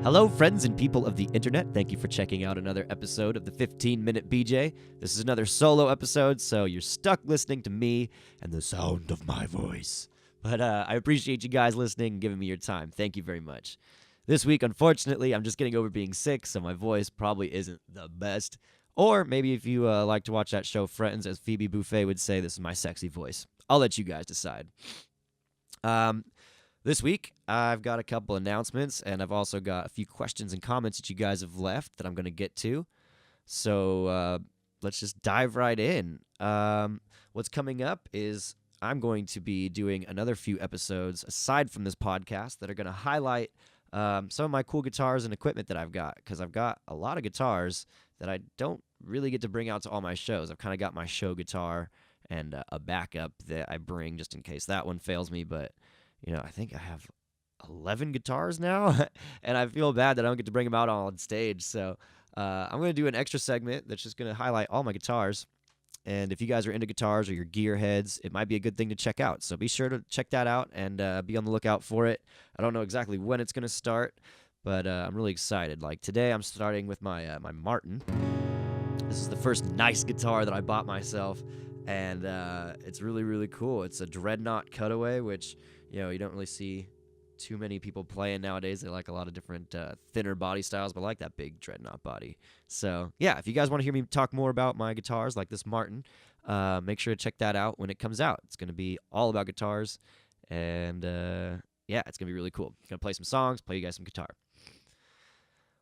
Hello, friends and people of the internet. Thank you for checking out another episode of the 15-Minute BJ. This is another solo episode, so you're stuck listening to me and the sound of my voice. But I appreciate you guys listening and giving me your time. Thank you very much. This week, unfortunately, I'm just getting over being sick, so my voice probably isn't the best. Or maybe if you like to watch that show Friends, as Phoebe Buffay would say, this is my sexy voice. I'll let you guys decide. This week, I've got a couple announcements, and I've also got a few questions and comments that you guys have left that I'm going to get to. So let's just dive right in. What's coming up is I'm going to be doing another few episodes aside from this podcast that are going to highlight some of my cool guitars and equipment that I've got, because I've got a lot of guitars that I don't really get to bring out to all my shows. I've kind of got my show guitar and a backup that I bring just in case that one fails me, but I think I have 11 guitars now, and I feel bad that I don't get to bring them out on stage. So I'm going to do an extra segment that's just going to highlight all my guitars. And if you guys are into guitars or you're gearheads, it might be a good thing to check out. So be sure to check that out and be on the lookout for it. I don't know exactly when it's going to start, but I'm really excited. Like today, I'm starting with my my Martin. This is the first nice guitar that I bought myself, and it's really, really cool. It's a Dreadnought Cutaway, which you don't really see too many people playing nowadays. They like a lot of different thinner body styles, but I like that big Dreadnought body. So, yeah, if you guys want to hear me talk more about my guitars, like this Martin, make sure to check that out when it comes out. It's going to be all about guitars, and, yeah, it's going to be really cool. I'm going to play some songs, play you guys some guitar.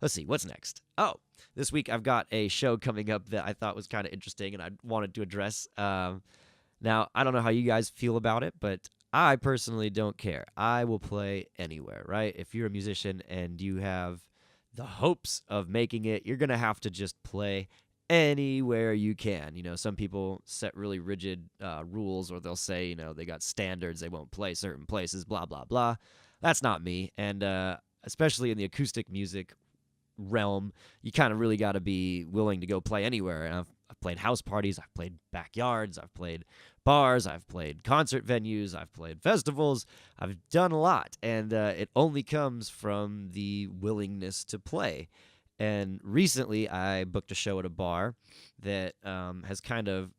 Let's see, what's next? Oh, this week I've got a show coming up that I thought was kind of interesting and I wanted to address. Now, I don't know how you guys feel about it, but I personally don't care. I will play anywhere, right? If you're a musician and you have the hopes of making it, you're going to have to just play anywhere you can. Some people set really rigid rules, or they'll say, they got standards. They won't play certain places, blah, blah, blah. That's not me. And especially in the acoustic music realm, you kind of really got to be willing to go play anywhere. And I've played house parties, I've played backyards, I've played bars, I've played concert venues, I've played festivals. I've done a lot, and it only comes from the willingness to play. And recently, I booked a show at a bar that has kind of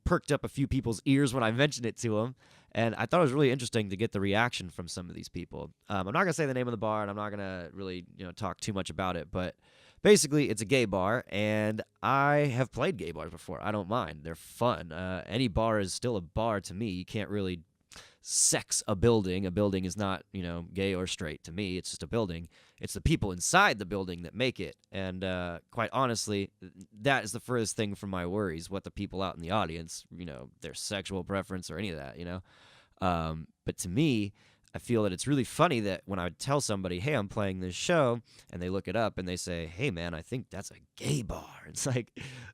perked up a few people's ears when I mentioned it to them. And I thought it was really interesting to get the reaction from some of these people. I'm not going to say the name of the bar, and I'm not going to really talk too much about it, but basically, it's a gay bar, and I have played gay bars before. I don't mind. They're fun. Any bar is still a bar to me. You can't really sex a building. A building is not, gay or straight to me. It's just a building. It's the people inside the building that make it. And quite honestly, that is the furthest thing from my worries, what the people out in the audience, their sexual preference or any of that, But to me, I feel that it's really funny that when I would tell somebody, hey, I'm playing this show, and they look it up and they say, hey, man, I think that's a gay bar. It's like,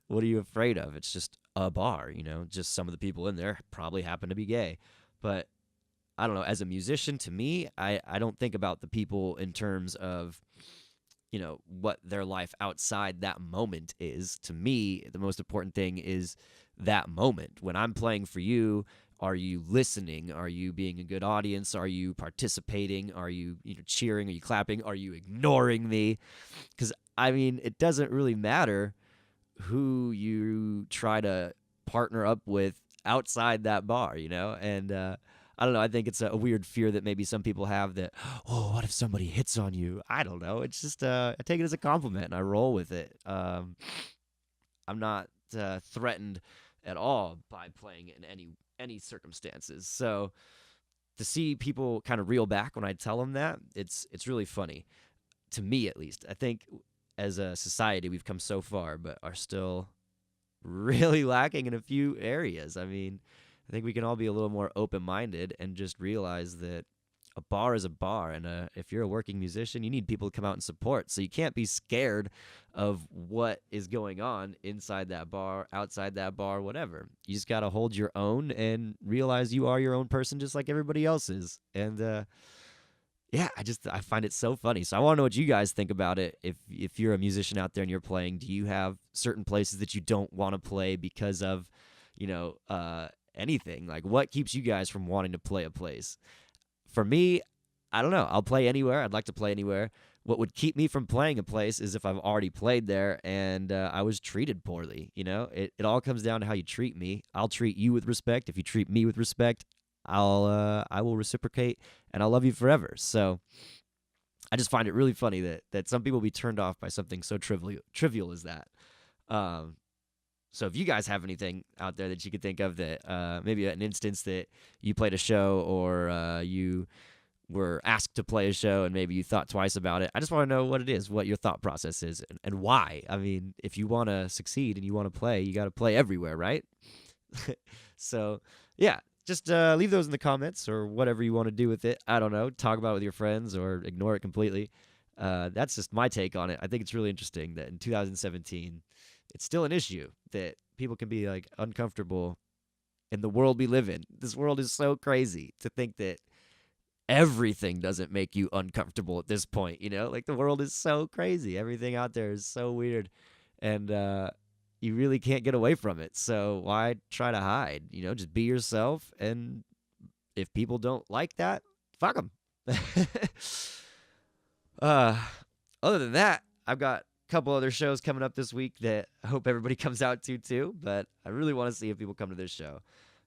what are you afraid of? It's just a bar, just some of the people in there probably happen to be gay. But I don't know, as a musician, to me, I don't think about the people in terms of, what their life outside that moment is. To me, the most important thing is that moment. When I'm playing for you, are you listening? Are you being a good audience? Are you participating? Are you, cheering? Are you clapping? Are you ignoring me? Because, it doesn't really matter who you try to partner up with outside that bar, And I don't know. I think it's a weird fear that maybe some people have that, oh, what if somebody hits on you? I don't know. It's just I take it as a compliment, and I roll with it. I'm not threatened at all by playing in any circumstances. So to see people kind of reel back when I tell them that, it's really funny, to me at least. I think as a society we've come so far, but are still really lacking in a few areas. I think we can all be a little more open-minded and just realize that a bar is a bar, and if you're a working musician, you need people to come out and support. So you can't be scared of what is going on inside that bar, outside that bar, whatever. You just got to hold your own and realize you are your own person just like everybody else is. And yeah, I find it so funny. So I want to know what you guys think about it. If you're a musician out there and you're playing, do you have certain places that you don't want to play because of, anything? Like, what keeps you guys from wanting to play a place? For me, I don't know. I'll play anywhere. I'd like to play anywhere. What would keep me from playing a place is if I've already played there and I was treated poorly. It all comes down to how you treat me. I'll treat you with respect. If you treat me with respect, I will reciprocate and I'll love you forever. So I just find it really funny that some people be turned off by something so trivial as that. Um, so if you guys have anything out there that you could think of that maybe an instance that you played a show or you were asked to play a show and maybe you thought twice about it, I just want to know what it is, what your thought process is, and why. I mean, if you want to succeed and you want to play, you got to play everywhere, right? So, yeah, just leave those in the comments or whatever you want to do with it. I don't know. Talk about it with your friends or ignore it completely. That's just my take on it. I think it's really interesting that in 2017, it's still an issue that people can be like uncomfortable in the world we live in. This world is so crazy to think that everything doesn't make you uncomfortable at this point, Like the world is so crazy. Everything out there is so weird. And you really can't get away from it. So why try to hide? Just be yourself. And if people don't like that, fuck them. Other than that, I've got a couple other shows coming up this week that I hope everybody comes out to too. But I really want to see if people come to this show.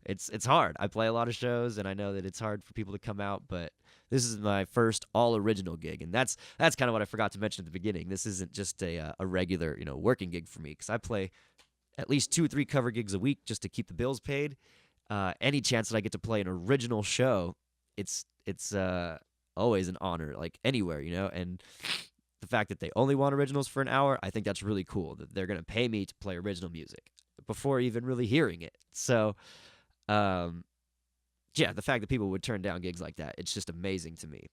It's hard. I play a lot of shows, and I know that it's hard for people to come out, but this is my first all-original gig, and that's kind of what I forgot to mention at the beginning. This isn't just a regular, working gig for me, because I play at least 2 or 3 cover gigs a week just to keep the bills paid. Any chance that I get to play an original show, it's always an honor, like anywhere, and the fact that they only want originals for an hour, I think that's really cool, that they're going to pay me to play original music before even really hearing it. So yeah, the fact that people would turn down gigs like that, it's just amazing to me.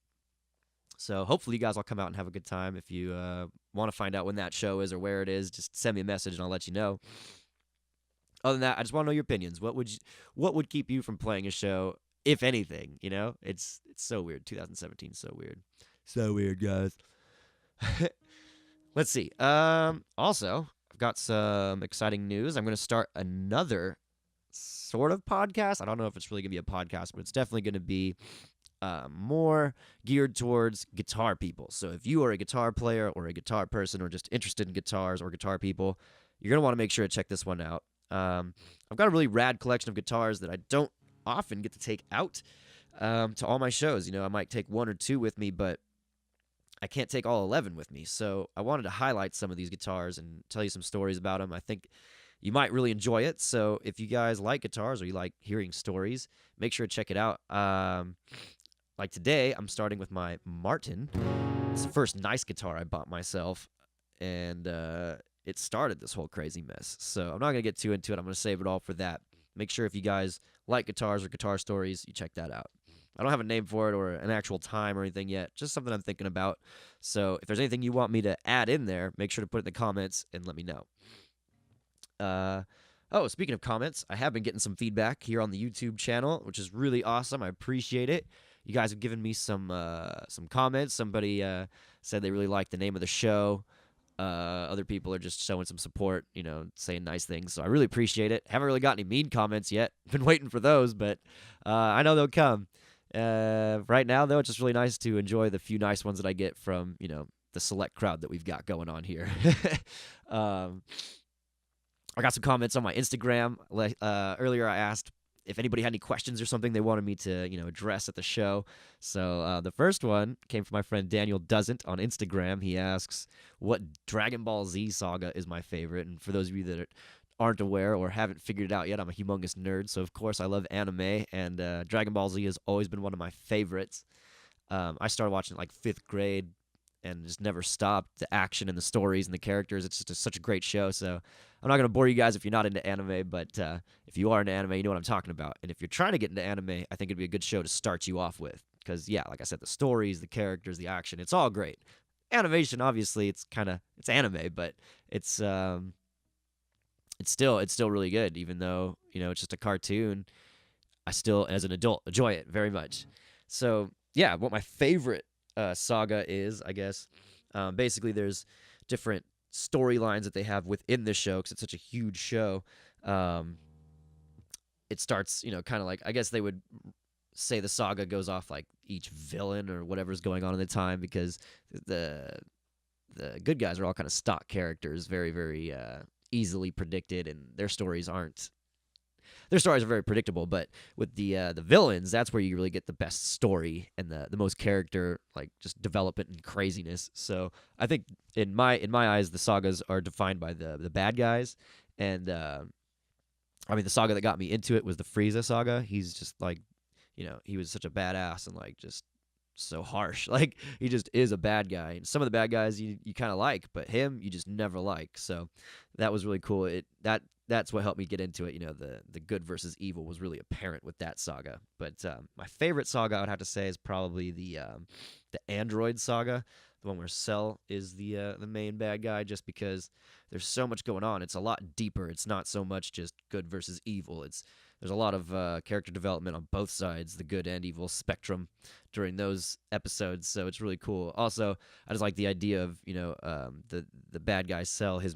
So hopefully you guys all come out and have a good time. If you want to find out when that show is or where it is, just send me a message and I'll let you know. Other than that, I just want to know your opinions. What would keep you from playing a show, if anything? It's so weird. 2017 is so weird. So weird, guys. Let's see. Also, I've got some exciting news. I'm going to start another sort of podcast. I don't know if it's really going to be a podcast, but it's definitely going to be more geared towards guitar people. So if you are a guitar player or a guitar person or just interested in guitars or guitar people, you're going to want to make sure to check this one out. I've got a really rad collection of guitars that I don't often get to take out to all my shows. I might take 1 or 2 with me, but I can't take all 11 with me. So I wanted to highlight some of these guitars and tell you some stories about them. I think you might really enjoy it. So if you guys like guitars or you like hearing stories, make sure to check it out. Like today, I'm starting with my Martin. It's the first nice guitar I bought myself, and it started this whole crazy mess. So I'm not going to get too into it. I'm going to save it all for that. Make sure if you guys like guitars or guitar stories, you check that out. I don't have a name for it or an actual time or anything yet, just something I'm thinking about. So if there's anything you want me to add in there, make sure to put it in the comments and let me know. Speaking of comments, I have been getting some feedback here on the YouTube channel, which is really awesome. I appreciate it. You guys have given me some comments. Somebody said they really liked the name of the show. Other people are just showing some support, saying nice things. So I really appreciate it. Haven't really got any mean comments yet. Been waiting for those, but I know they'll come. Right now, though, it's just really nice to enjoy the few nice ones that I get from, the select crowd that we've got going on here. I got some comments on my Instagram. Earlier, I asked if anybody had any questions or something they wanted me to, address at the show. So the first one came from my friend Daniel Doesn't on Instagram. He asks, what Dragon Ball Z saga is my favorite? And for those of you that aren't aware or haven't figured it out yet, I'm a humongous nerd. So, of course, I love anime, and Dragon Ball Z has always been one of my favorites. I started watching it like 5th grade and just never stopped. The action and the stories and the characters, it's just such a great show. So I'm not going to bore you guys if you're not into anime, but if you are into anime, you know what I'm talking about. And if you're trying to get into anime, I think it'd be a good show to start you off with. Because, yeah, like I said, the stories, the characters, the action, it's all great. Animation, obviously, it's anime, but it's still really good, even though, it's just a cartoon. I still, as an adult, enjoy it very much. So, yeah, what my favorite saga is, I guess, basically there's different storylines that they have within this show because it's such a huge show. It starts, kind of like, I guess they would say the saga goes off like each villain or whatever's going on at the time, because the the good guys are all kind of stock characters, very very easily predicted, and their stories are very predictable. But with the villains, that's where you really get the best story and the most character, like just development and craziness. So I think in my eyes, the sagas are defined by the bad guys, and I mean the saga that got me into it was the Frieza saga. He's just like, he was such a badass and like just so harsh. Like he just is a bad guy. And some of the bad guys you kind of like, but him you just never like. So that was really cool. That's what helped me get into it. The good versus evil was really apparent with that saga. But my favorite saga, I would have to say, is probably the Android saga, the one where Cell is the main bad guy, just because there's so much going on. It's a lot deeper. It's not so much just good versus evil. There's a lot of character development on both sides, the good and evil spectrum, during those episodes. So it's really cool. Also, I just like the idea of the bad guy Cell. His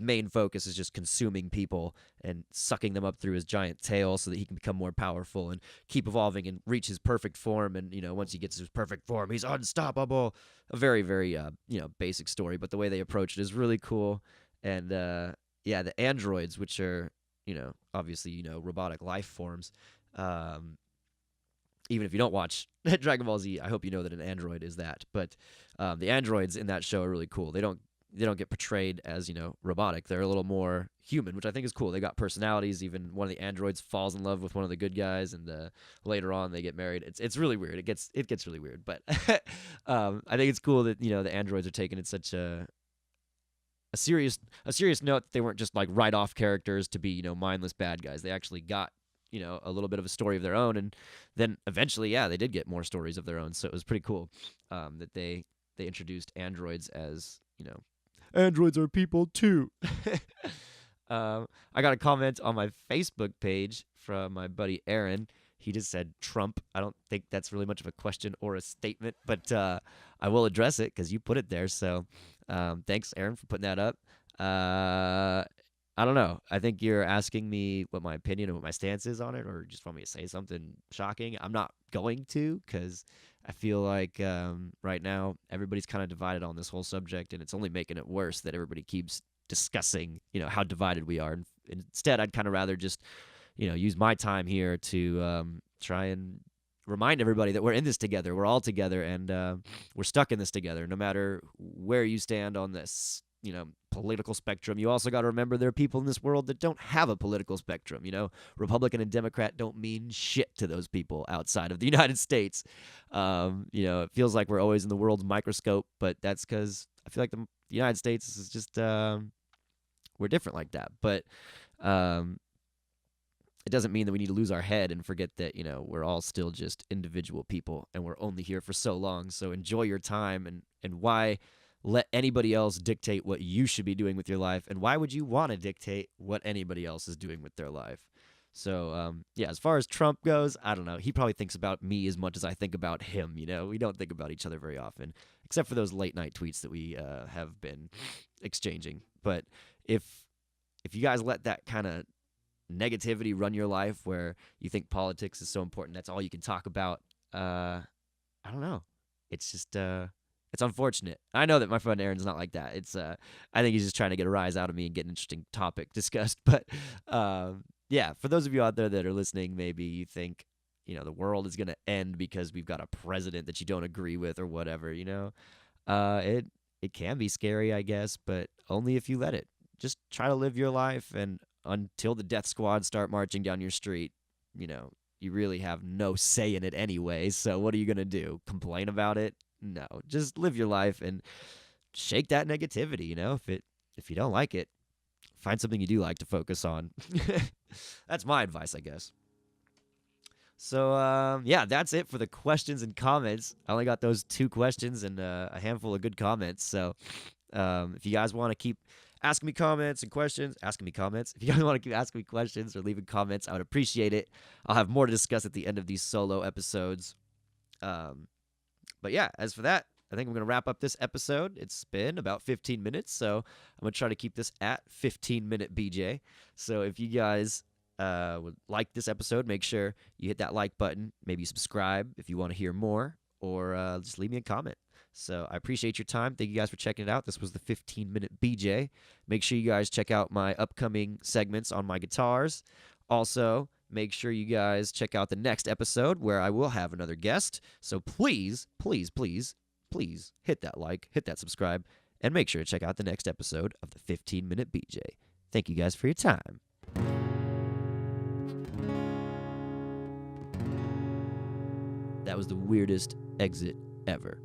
main focus is just consuming people and sucking them up through his giant tail so that he can become more powerful and keep evolving and reach his perfect form. And once he gets his perfect form, he's unstoppable. A very very basic story, but the way they approach it is really cool. And yeah, the androids, which are obviously, robotic life forms. Even if you don't watch Dragon Ball Z, I hope you know that an android is that. But the androids in that show are really cool. They don't get portrayed as robotic. They're a little more human, which I think is cool. They got personalities. Even one of the androids falls in love with one of the good guys, and later on they get married. It's really weird. It gets really weird. But I think it's cool that the androids are taken in such a serious note, that they weren't just like write off characters to be mindless bad guys. They actually got a little bit of a story of their own, and then eventually they did get more stories of their own. So it was pretty cool that they introduced androids as androids are people too. I got a comment on my Facebook page from my buddy Aaron. He just said Trump. I don't think that's really much of a question or a statement, but I will address it because you put it there. So thanks, Aaron, for putting that up. I don't know. I think you're asking me what my opinion and what my stance is on it, or just want me to say something shocking. I'm not going to, because I feel like right now everybody's kind of divided on this whole subject, and it's only making it worse that everybody keeps discussing, how divided we are. And instead, I'd kind of rather just use my time here to try and remind everybody that we're in this together. We're all together, and we're stuck in this together. No matter where you stand on this, political spectrum, you also got to remember there are people in this world that don't have a political spectrum. Republican and Democrat don't mean shit to those people outside of the United States. It feels like we're always in the world's microscope, but that's because I feel like the United States is just we're different like that. But it doesn't mean that we need to lose our head and forget that, we're all still just individual people, and we're only here for so long. So enjoy your time, and why let anybody else dictate what you should be doing with your life, and why would you want to dictate what anybody else is doing with their life? So, yeah, as far as Trump goes, I don't know. He probably thinks about me as much as I think about him, We don't think about each other very often, except for those late-night tweets that we have been exchanging. But if you guys let that kind of negativity run your life, where you think politics is so important, that's all you can talk about, I don't know. It's just it's unfortunate. I know that my friend Aaron's not like that. It's I think he's just trying to get a rise out of me and get an interesting topic discussed. But yeah, for those of you out there that are listening, maybe you think the world is gonna end because we've got a president that you don't agree with or whatever. It can be scary, I guess, but only if you let it. Just try to live your life, and until the death squad start marching down your street, you really have no say in it anyway. So what are you going to do? Complain about it? No, just live your life and shake that negativity. If you don't like it, find something you do like to focus on. That's my advice, I guess. So, yeah, that's it for the questions and comments. I only got those 2 questions and a handful of good comments. So, if you guys want to keep asking me comments and questions, if you guys want to keep asking me questions or leaving comments, I would appreciate it. I'll have more to discuss at the end of these solo episodes. But yeah, as for that, I think I'm going to wrap up this episode. It's been about 15 minutes, so I'm going to try to keep this at 15-minute BJ. So if you guys would like this episode, make sure you hit that like button. Maybe subscribe if you want to hear more, or just leave me a comment. So I appreciate your time. Thank you guys for checking it out. This was the 15-minute BJ. Make sure you guys check out my upcoming segments on my guitars. Also, make sure you guys check out the next episode where I will have another guest. So please, please, please, please hit that like, hit that subscribe, and make sure to check out the next episode of the 15-minute BJ. Thank you guys for your time. That was the weirdest exit ever.